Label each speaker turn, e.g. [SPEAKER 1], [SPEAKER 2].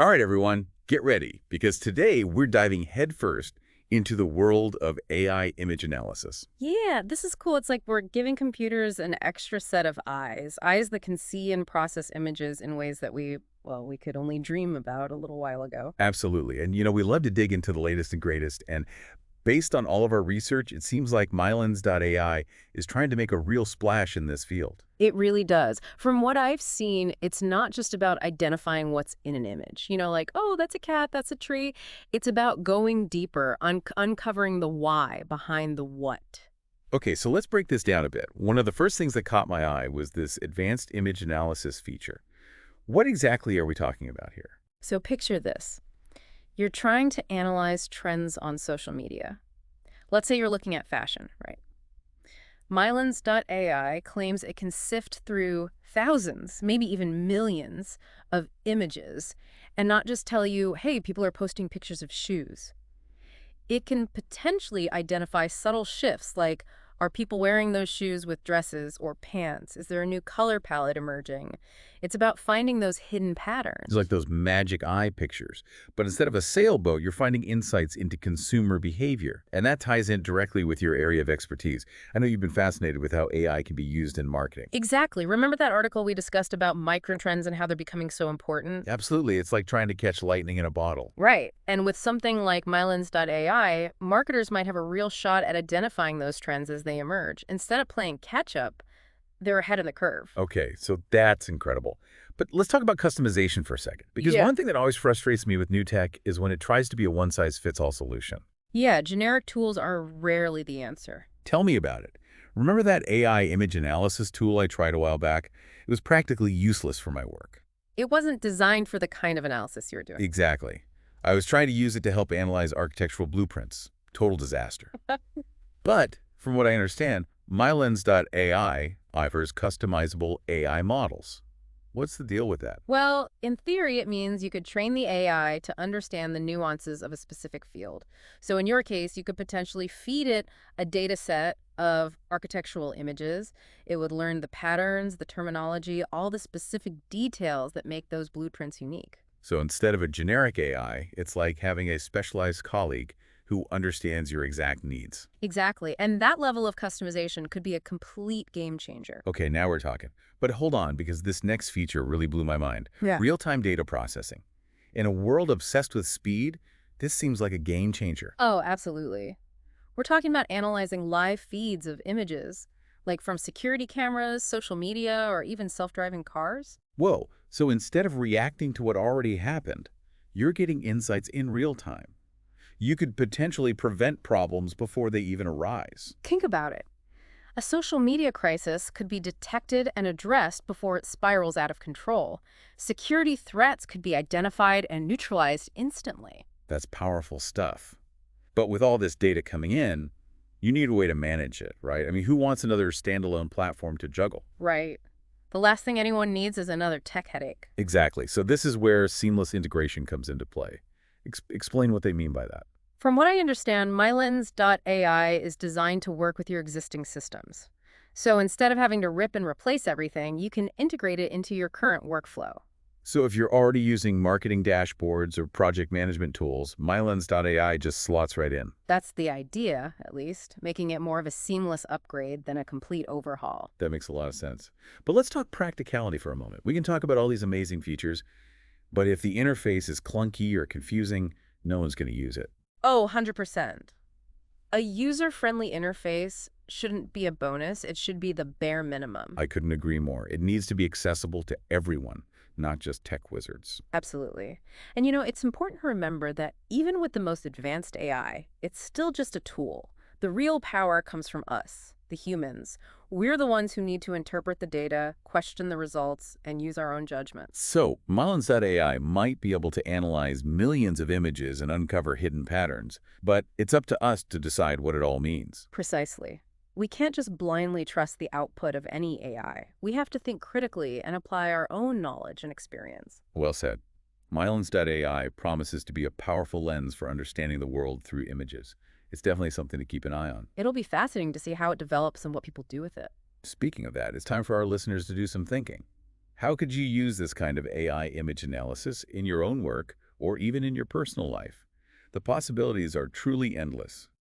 [SPEAKER 1] All right, everyone, get ready, because today we're diving headfirst into the world of AI image analysis.
[SPEAKER 2] Yeah, this is cool. It's like we're giving computers an extra set of eyes that can see and process images in ways that we could only dream about a little while ago.
[SPEAKER 1] Absolutely. And, we love to dig into the latest and greatest. And based on all of our research, it seems like mylens.ai is trying to make a real splash in this field.
[SPEAKER 2] It really does. From what I've seen, it's not just about identifying what's in an image. Like, oh, that's a cat, that's a tree. It's about going deeper, uncovering the why behind the what.
[SPEAKER 1] Okay, so let's break this down a bit. One of the first things that caught my eye was this advanced image analysis feature. What exactly are we talking about here?
[SPEAKER 2] So picture this. You're trying to analyze trends on social media. Let's say you're looking at fashion, right? mylens.ai claims it can sift through thousands, maybe even millions, of images and not just tell you, hey, people are posting pictures of shoes. It can potentially identify subtle shifts like, are people wearing those shoes with dresses or pants? Is there a new color palette emerging? It's about finding those hidden
[SPEAKER 1] It's
[SPEAKER 2] patterns.
[SPEAKER 1] like those magic eye pictures. But instead of a sailboat, you're finding insights into consumer behavior. And that ties in directly with your area of expertise. I know you've been fascinated with how AI can be used in marketing.
[SPEAKER 2] Exactly. Remember that article we discussed about microtrends and how they're becoming so important?
[SPEAKER 1] Absolutely. It's like trying to catch lightning in a bottle.
[SPEAKER 2] Right. And with something like mylens.ai, marketers might have a real shot at identifying those trends as they emerge. Instead of playing catch up, they're ahead of the curve.
[SPEAKER 1] Okay, so that's incredible. But let's talk about customization for a second. Because
[SPEAKER 2] Yeah.
[SPEAKER 1] one thing that always frustrates me with new tech is when it tries to be a one-size-fits-all solution.
[SPEAKER 2] Yeah, generic tools are rarely the answer.
[SPEAKER 1] Tell me about it. Remember that AI image analysis tool I tried a while back? It was practically useless for my work.
[SPEAKER 2] It wasn't designed for the kind of analysis you're doing.
[SPEAKER 1] Exactly. I was trying to use it to help analyze architectural blueprints. Total disaster. But, from what I understand, mylens.ai offers customizable AI models. What's the deal with that?
[SPEAKER 2] Well, in theory, it means you could train the AI to understand the nuances of a specific field. So in your case, you could potentially feed it a data set of architectural images. It would learn the patterns, the terminology, all the specific details that make those blueprints unique.
[SPEAKER 1] So instead of a generic AI, it's like having a specialized colleague who understands your exact needs.
[SPEAKER 2] Exactly. And that level of customization could be a complete game changer.
[SPEAKER 1] Okay, now we're talking. But hold on, because this next feature really blew my mind.
[SPEAKER 2] Yeah.
[SPEAKER 1] Real-time data processing. In a world obsessed with speed, this seems like a game changer.
[SPEAKER 2] Oh, absolutely. We're talking about analyzing live feeds of images, like from security cameras, social media, or even self-driving cars.
[SPEAKER 1] Whoa, so instead of reacting to what already happened, you're getting insights in real time. You could potentially prevent problems before they even arise.
[SPEAKER 2] Think about it. A social media crisis could be detected and addressed before it spirals out of control. Security threats could be identified and neutralized instantly.
[SPEAKER 1] That's powerful stuff. But with all this data coming in, you need a way to manage it, right? I mean, who wants another standalone platform to juggle?
[SPEAKER 2] Right. The last thing anyone needs is another tech headache.
[SPEAKER 1] Exactly. So this is where seamless integration comes into play. Explain what they mean by that.
[SPEAKER 2] From what I understand, mylens.ai is designed to work with your existing systems. So instead of having to rip and replace everything, you can integrate it into your current workflow.
[SPEAKER 1] So if you're already using marketing dashboards or project management tools, mylens.ai just slots right in.
[SPEAKER 2] That's the idea, at least, making it more of a seamless upgrade than a complete overhaul.
[SPEAKER 1] That makes a lot of sense. But let's talk practicality for a moment. We can talk about all these amazing features, but if the interface is clunky or confusing, no one's going to use it.
[SPEAKER 2] Oh, 100%. A user-friendly interface shouldn't be a bonus. It should be the bare minimum.
[SPEAKER 1] I couldn't agree more. It needs to be accessible to everyone, not just tech wizards.
[SPEAKER 2] Absolutely. And it's important to remember that even with the most advanced AI, it's still just a tool. The real power comes from us, the humans. We're the ones who need to interpret the data, question the results, and use our own judgments.
[SPEAKER 1] So, mylens.ai might be able to analyze millions of images and uncover hidden patterns, but it's up to us to decide what it all means.
[SPEAKER 2] Precisely. We can't just blindly trust the output of any AI. We have to think critically and apply our own knowledge and experience.
[SPEAKER 1] Well said. mylens.ai promises to be a powerful lens for understanding the world through images. It's definitely something to keep an eye on.
[SPEAKER 2] It'll be fascinating to see how it develops and what people do with it.
[SPEAKER 1] Speaking of that, it's time for our listeners to do some thinking. How could you use this kind of AI image analysis in your own work or even in your personal life? The possibilities are truly endless.